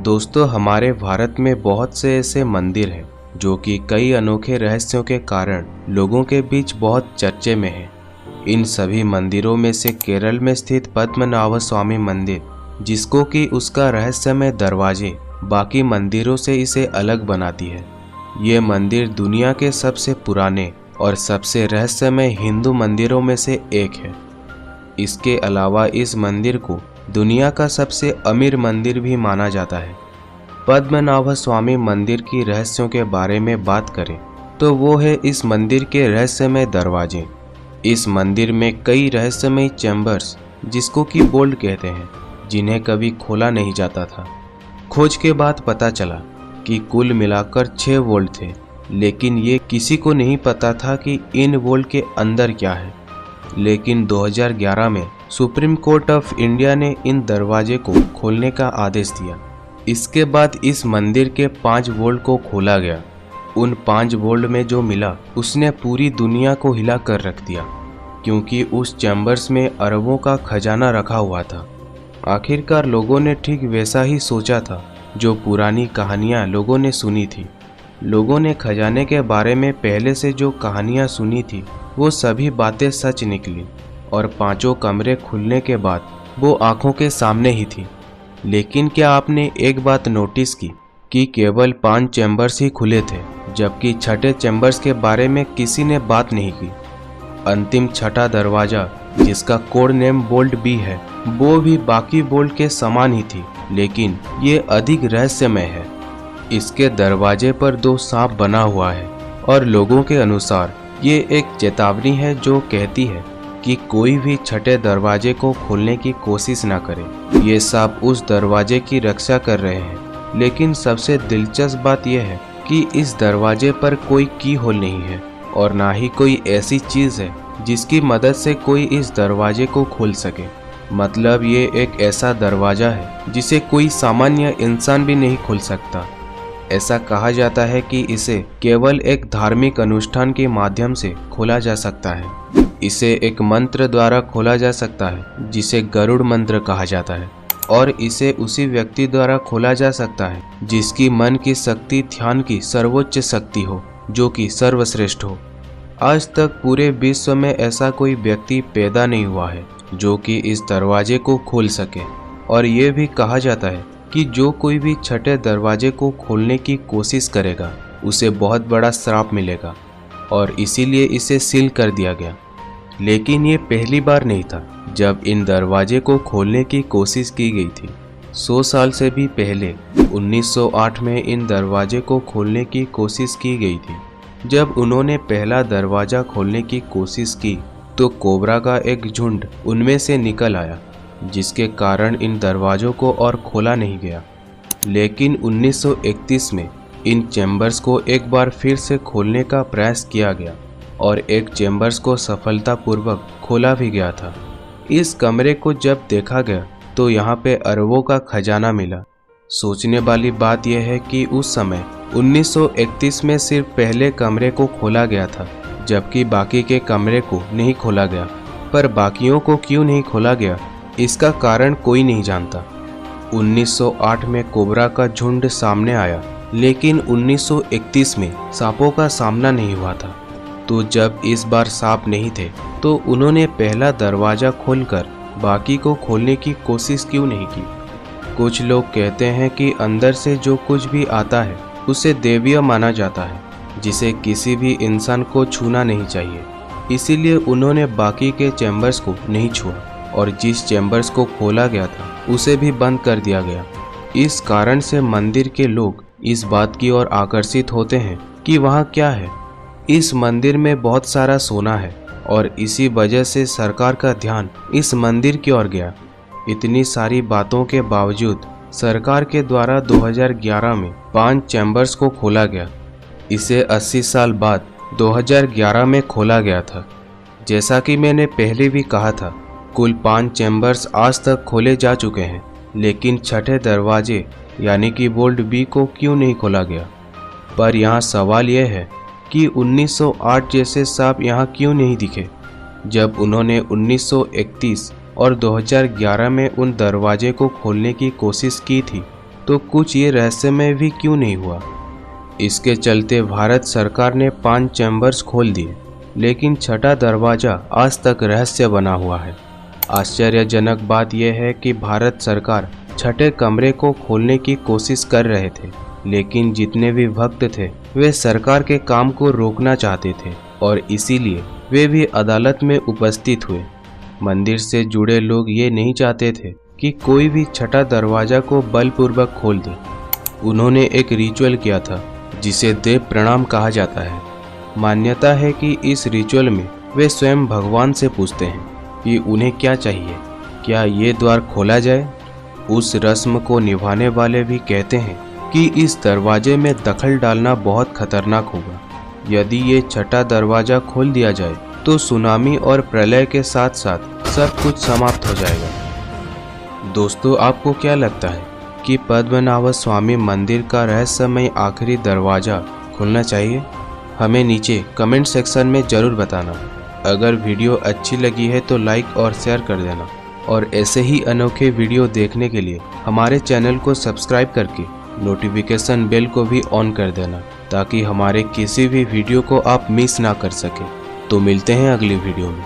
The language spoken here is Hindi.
दोस्तों, हमारे भारत में बहुत से ऐसे मंदिर हैं जो कि कई अनोखे रहस्यों के कारण लोगों के बीच बहुत चर्चे में हैं। इन सभी मंदिरों में से केरल में स्थित पद्मनाभ स्वामी मंदिर, जिसको कि उसका रहस्यमय दरवाजे बाकी मंदिरों से इसे अलग बनाती है। ये मंदिर दुनिया के सबसे पुराने और सबसे रहस्यमय हिंदू मंदिरों में से एक है। इसके अलावा इस मंदिर को दुनिया का सबसे अमीर मंदिर भी माना जाता है। पद्मनाभ स्वामी मंदिर की रहस्यों के बारे में बात करें तो वो है इस मंदिर के रहस्यमय दरवाजे। इस मंदिर में कई रहस्यमय चैम्बर्स, जिसको कि बोल्ट कहते हैं, जिन्हें कभी खोला नहीं जाता था। खोज के बाद पता चला कि कुल मिलाकर 6 वोल्ट थे, लेकिन ये किसी को नहीं पता था कि इन वोल्ट के अंदर क्या है। लेकिन 2011 में सुप्रीम कोर्ट ऑफ इंडिया ने इन दरवाजे को खोलने का आदेश दिया। इसके बाद इस मंदिर के 5 वोल्ट को खोला गया। उन 5 वोल्ट में जो मिला उसने पूरी दुनिया को हिला कर रख दिया, क्योंकि उस चैम्बर्स में अरबों का खजाना रखा हुआ था। आखिरकार लोगों ने ठीक वैसा ही सोचा था जो पुरानी कहानियां लोगों ने सुनी थी। लोगों ने खजाने के बारे में पहले से जो कहानियां सुनी थी वो सभी बातें सच निकली, और 5 कमरे खुलने के बाद वो आंखों के सामने ही थी। लेकिन क्या आपने एक बात नोटिस की कि केवल 5 चैम्बर्स ही खुले थे, जबकि 6ठे चैम्बर्स के बारे में किसी ने बात नहीं की। अंतिम 6ठा दरवाजा, जिसका कोड नेम बोल्ट बी है, वो भी बाकी बोल्ट के समान ही थी, लेकिन ये अधिक रहस्यमय है। इसके दरवाजे पर 2 सांप बना हुआ है, और लोगों के अनुसार ये एक चेतावनी है जो कहती है कि कोई भी 6ठे दरवाजे को खोलने की कोशिश ना करे। ये सांप उस दरवाजे की रक्षा कर रहे हैं। लेकिन सबसे दिलचस्प बात यह है कि इस दरवाजे पर कोई की होल नहीं है, और ना ही कोई ऐसी चीज है जिसकी मदद से कोई इस दरवाजे को खोल सके। मतलब ये एक ऐसा दरवाजा है जिसे कोई सामान्य इंसान भी नहीं खोल सकता। ऐसा कहा जाता है कि इसे केवल एक धार्मिक अनुष्ठान के माध्यम से खोला जा सकता है। इसे एक मंत्र द्वारा खोला जा सकता है, जिसे गरुड़ मंत्र कहा जाता है, और इसे उसी व्यक्ति द्वारा खोला जा सकता है जिसकी मन की शक्ति ध्यान की सर्वोच्च शक्ति हो, जो कि सर्वश्रेष्ठ हो। आज तक पूरे विश्व में ऐसा कोई व्यक्ति पैदा नहीं हुआ है जो कि इस दरवाजे को खोल सके। और ये भी कहा जाता है कि जो कोई भी 6ठे दरवाजे को खोलने की कोशिश करेगा उसे बहुत बड़ा श्राप मिलेगा, और इसीलिए इसे सील कर दिया गया। लेकिन ये पहली बार नहीं था जब इन दरवाजे को खोलने की कोशिश की गई थी। 100 साल से भी पहले 1908 में इन दरवाजे को खोलने की कोशिश की गई थी। जब उन्होंने पहला दरवाजा खोलने की कोशिश की तो कोबरा का एक झुंड उनमें से निकल आया, जिसके कारण इन दरवाजों को और खोला नहीं गया। लेकिन 1931 में इन चैम्बर्स को एक बार फिर से खोलने का प्रयास किया गया, और एक चैम्बर्स को सफलतापूर्वक खोला भी गया था। इस कमरे को जब देखा गया तो यहाँ पे अरबों का खजाना मिला। सोचने वाली बात यह है कि उस समय 1931 में सिर्फ पहले कमरे को खोला गया था, जबकि बाकी के कमरे को नहीं खोला गया। पर बाकियों को क्यों नहीं खोला गया, इसका कारण कोई नहीं जानता। 1908 में कोबरा का झुंड सामने आया, लेकिन 1931 में सांपों का सामना नहीं हुआ था। तो जब इस बार सांप नहीं थे तो उन्होंने पहला दरवाजा खोलकर बाकी को खोलने की कोशिश क्यों नहीं की। कुछ लोग कहते हैं कि अंदर से जो कुछ भी आता है उसे दैवीय माना जाता है, जिसे किसी भी इंसान को छूना नहीं चाहिए। इसीलिए उन्होंने बाकी के चैम्बर्स को नहीं छुआ, और जिस चैम्बर्स को खोला गया था उसे भी बंद कर दिया गया। इस कारण से मंदिर के लोग इस बात की ओर आकर्षित होते हैं कि वहाँ क्या है। इस मंदिर में बहुत सारा सोना है, और इसी वजह से सरकार का ध्यान इस मंदिर की ओर गया। इतनी सारी बातों के बावजूद सरकार के द्वारा 2011 में 5 चैम्बर्स को खोला गया। इसे 80 साल बाद 2011 में खोला गया था। जैसा कि मैंने पहले भी कहा था, कुल 5 चैम्बर्स आज तक खोले जा चुके हैं, लेकिन 6ठे दरवाजे यानी कि बोल्ट बी को क्यों नहीं खोला गया। पर यहाँ सवाल यह है कि 1908 जैसे सांप यहाँ क्यों नहीं दिखे, जब उन्होंने 1931 और 2011 में उन दरवाजे को खोलने की कोशिश की थी। तो कुछ ये रहस्यमय भी क्यों नहीं हुआ। इसके चलते भारत सरकार ने 5 चैम्बर्स खोल दिए, लेकिन छठा दरवाजा आज तक रहस्य बना हुआ है। आश्चर्यजनक बात यह है कि भारत सरकार छठे कमरे को खोलने की कोशिश कर रहे थे, लेकिन जितने भी भक्त थे वे सरकार के काम को रोकना चाहते थे और इसीलिए वे भी अदालत में उपस्थित हुए। मंदिर से जुड़े लोग ये नहीं चाहते थे कि कोई भी छठा दरवाजा को बलपूर्वक खोल दे। उन्होंने एक रिचुअल किया था जिसे देव प्रणाम कहा जाता है। मान्यता है कि इस रिचुअल में वे स्वयं भगवान से पूछते हैं कि उन्हें क्या चाहिए, क्या ये द्वार खोला जाए। उस रस्म को निभाने वाले भी कहते हैं कि इस दरवाजे में दखल डालना बहुत खतरनाक होगा। यदि ये छठा दरवाजा खोल दिया जाए तो सुनामी और प्रलय के साथ साथ सब कुछ समाप्त हो जाएगा। दोस्तों, आपको क्या लगता है कि पद्मनाभ स्वामी मंदिर का रहस्यमय आखिरी दरवाजा खुलना चाहिए? हमें नीचे कमेंट सेक्शन में ज़रूर बताना। अगर वीडियो अच्छी लगी है तो लाइक और शेयर कर देना और ऐसे ही अनोखे वीडियो देखने के लिए हमारे चैनल को सब्सक्राइब करके नोटिफिकेशन बेल को भी ऑन कर देना, ताकि हमारे किसी भी वीडियो को आप मिस ना कर सके। तो मिलते हैं अगली वीडियो में।